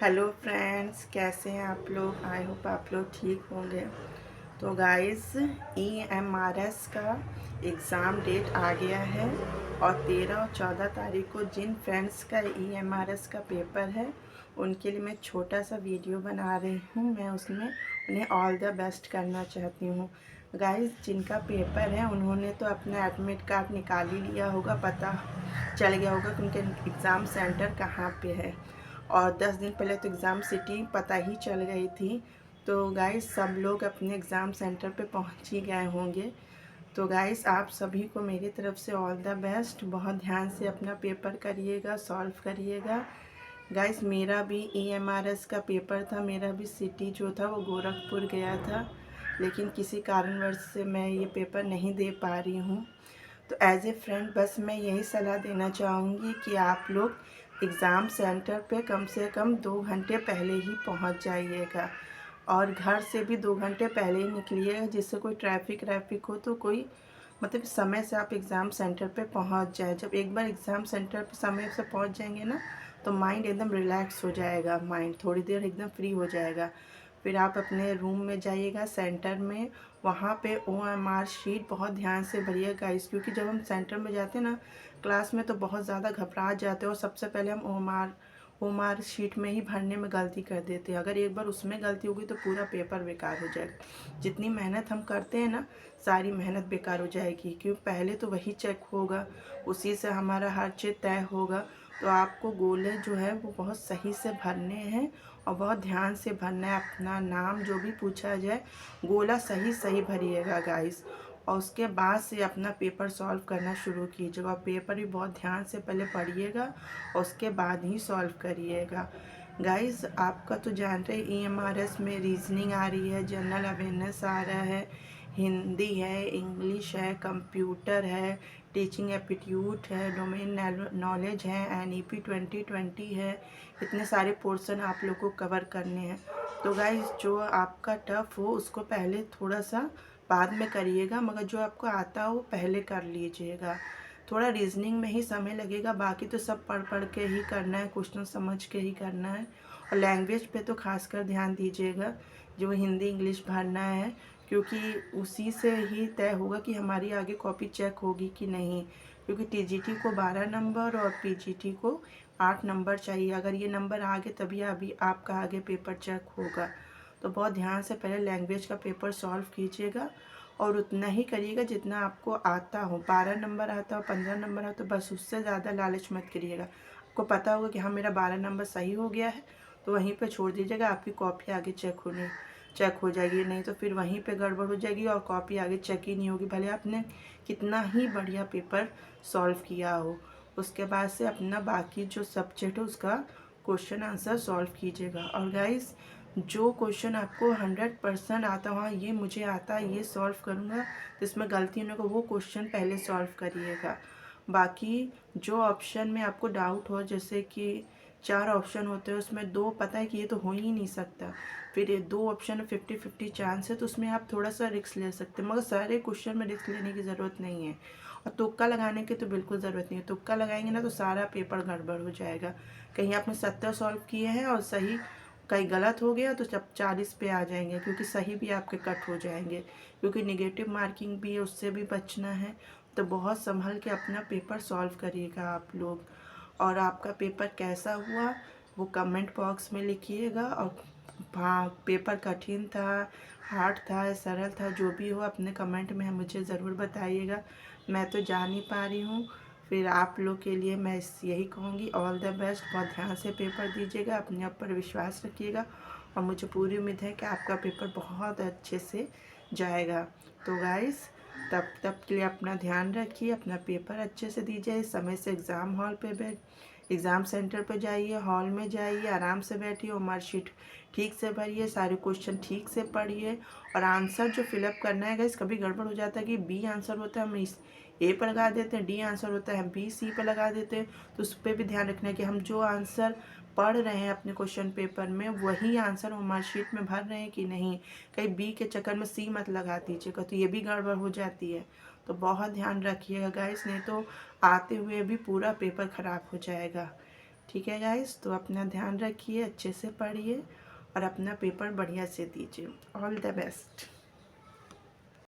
Hello friends, कैसे हैं आप लोग। आई होप आप लोग ठीक होंगे। तो गाइस, EMRS का एग्ज़ाम डेट आ गया है और 13 और 14 तारीख को जिन फ्रेंड्स का EMRS का पेपर है उनके लिए मैं छोटा सा वीडियो बना रही हूँ। मैं उसमें उन्हें ऑल द बेस्ट करना चाहती हूँ। गाइस, जिनका पेपर है उन्होंने तो अपना एडमिट कार्ड निकाल ही लिया होगा, पता चल गया होगा कि उनके एग्ज़ाम सेंटर कहाँ पे है। और 10 दिन पहले तो एग्ज़ाम सिटी पता ही चल गई थी। तो गाइस, सब लोग अपने एग्ज़ाम सेंटर पे पहुंच ही गए होंगे। तो गाइस, आप सभी को मेरी तरफ से ऑल द बेस्ट। बहुत ध्यान से अपना पेपर करिएगा, सॉल्व करिएगा। गाइस, मेरा भी EMRS का पेपर था। मेरा भी सिटी जो था वो गोरखपुर गया था, लेकिन किसी कारणवश से मैं ये पेपर नहीं दे पा रही हूँ। तो एज ए फ्रेंड बस मैं यही सलाह देना चाहूँगी कि आप लोग एग्ज़ाम सेंटर पे कम से कम 2 घंटे पहले ही पहुँच जाइएगा, और घर से भी 2 घंटे पहले ही निकलिएगा, जिससे कोई ट्रैफिक हो तो कोई मतलब समय से आप एग्ज़ाम सेंटर पे पहुँच जाए। जब एक बार एग्ज़ाम सेंटर पे समय से पहुँच जाएंगे ना, तो माइंड एकदम रिलैक्स हो जाएगा, माइंड थोड़ी देर एकदम फ्री हो जाएगा। फिर आप अपने रूम में जाइएगा सेंटर में, वहाँ पे OMR शीट बहुत ध्यान से भरिएगा गाइस, क्योंकि जब हम सेंटर में जाते हैं ना क्लास में, तो बहुत ज़्यादा घबरा जाते हैं और सबसे पहले हम OMR शीट में ही भरने में गलती कर देते हैं। अगर एक बार उसमें गलती होगी तो पूरा पेपर बेकार हो जाएगा। जितनी मेहनत हम करते हैं ना, सारी मेहनत बेकार हो जाएगी, क्योंकि पहले तो वही चेक होगा, उसी से हमारा हर चीज़ तय होगा। तो आपको गोले जो है वो बहुत सही से भरने हैं और बहुत ध्यान से भरना है। अपना नाम जो भी पूछा जाए, गोला सही सही भरिएगा गाइस। और उसके बाद से अपना पेपर सॉल्व करना शुरू कीजिएगा। और पेपर भी बहुत ध्यान से पहले पढ़िएगा और उसके बाद ही सॉल्व करिएगा। गाइस, आपका तो जानते हैं EMRS में रीजनिंग आ रही है, जनरल अवेयरनेस आ रहा है, हिंदी है, इंग्लिश है, कंप्यूटर है, टीचिंग एप्टीट्यूड है, डोमेन नॉलेज है, NEP 2020 है। इतने सारे पोर्शन आप लोग को कवर करने हैं। तो गाइस, जो आपका टफ हो उसको पहले थोड़ा सा बाद में करिएगा, मगर जो आपको आता हो पहले कर लीजिएगा। थोड़ा रीजनिंग में ही समय लगेगा, बाकी तो सब पढ़ पढ़ के ही करना है, क्वेश्चन समझ के ही करना है। और लैंग्वेज पे तो खासकर ध्यान दीजिएगा, जो हिंदी इंग्लिश भरना है, क्योंकि उसी से ही तय होगा कि हमारी आगे कॉपी चेक होगी कि नहीं। क्योंकि TGT को 12 नंबर और PGT को 8 नंबर चाहिए। अगर ये नंबर आ गए तभी अभी आपका आगे पेपर चेक होगा। तो बहुत ध्यान से पहले लैंग्वेज का पेपर सॉल्व कीजिएगा और उतना ही करिएगा जितना आपको आता हो। 12 नंबर आता हो, 15 नंबर आता हो, बस उससे ज़्यादा लालच मत करिएगा। आपको पता होगा कि हाँ, मेरा 12 नंबर सही हो गया है, तो वहीं पे छोड़ दीजिएगा। आपकी कॉपी आगे चेक हो जाएगी, नहीं तो फिर वहीं पे गड़बड़ हो जाएगी और कॉपी आगे चेक ही नहीं होगी, भले आपने कितना ही बढ़िया पेपर सॉल्व किया हो। उसके बाद से अपना बाकी जो सब्जेक्ट है उसका क्वेश्चन आंसर सॉल्व कीजिएगा। और गाइस, जो क्वेश्चन आपको 100% आता हो, हाँ ये मुझे आता है, ये सॉल्व करूँगा, तो इसमें गलती होने को वो क्वेश्चन पहले सॉल्व करिएगा। बाकी जो ऑप्शन में आपको डाउट हो, जैसे कि 4 ऑप्शन होते हैं, उसमें 2 पता है कि ये तो हो ही नहीं सकता, फिर ये 2 ऑप्शन 50-50 चांस है, तो उसमें आप थोड़ा सा रिस्क ले सकते हैं, मगर सारे क्वेश्चन में रिस्क लेने की ज़रूरत नहीं है। और तुक्का लगाने की तो बिल्कुल ज़रूरत नहीं है। तुक्का लगाएंगे ना तो सारा पेपर गड़बड़ हो जाएगा। कहीं आपने 70 सॉल्व किए हैं और सही कहीं गलत हो गया तो जब 40 पे आ जाएंगे, क्योंकि सही भी आपके कट हो जाएंगे, क्योंकि निगेटिव मार्किंग भी है, उससे भी बचना है। तो बहुत संभल के अपना पेपर सॉल्व करिएगा आप लोग। और आपका पेपर कैसा हुआ वो कमेंट बॉक्स में लिखिएगा। और हाँ, पेपर कठिन था, हार्ड था, सरल था, जो भी हो अपने कमेंट में मुझे ज़रूर बताइएगा। मैं तो जा नहीं पा रही हूँ। फिर आप लोग के लिए मैं यही कहूँगी, ऑल द बेस्ट। बहुत ध्यान से पेपर दीजिएगा, अपने ऊपर विश्वास रखिएगा, और मुझे पूरी उम्मीद है कि आपका पेपर बहुत अच्छे से जाएगा। तो गाइस, तब के लिए अपना ध्यान रखिए, अपना पेपर अच्छे से दीजिए, समय से एग्ज़ाम सेंटर पर जाइए, हॉल में जाइए, आराम से बैठिए, और मार्कशीट ठीक से भरिए, सारे क्वेश्चन ठीक से पढ़िए। और आंसर जो फिलअप करना है गाइस, कभी गड़बड़ हो जाता है कि B आंसर होता है हम इस A पर लगा देते हैं, D आंसर होता है हम B C पर लगा देते हैं। तो उस पर भी ध्यान रखना है कि हम जो आंसर पढ़ रहे हैं अपने क्वेश्चन पेपर में, वही आंसर हम मार्कशीट में भर रहे हैं कि नहीं। कहीं B के चक्कर में C मत लगा दीजिएगा, तो ये भी गड़बड़ हो जाती है। तो बहुत ध्यान रखिएगा गाइस, नहीं तो आते हुए भी पूरा पेपर ख़राब हो जाएगा। ठीक है गाइस, तो अपना ध्यान रखिए, अच्छे से पढ़िए और अपना पेपर बढ़िया से दीजिए। All the best.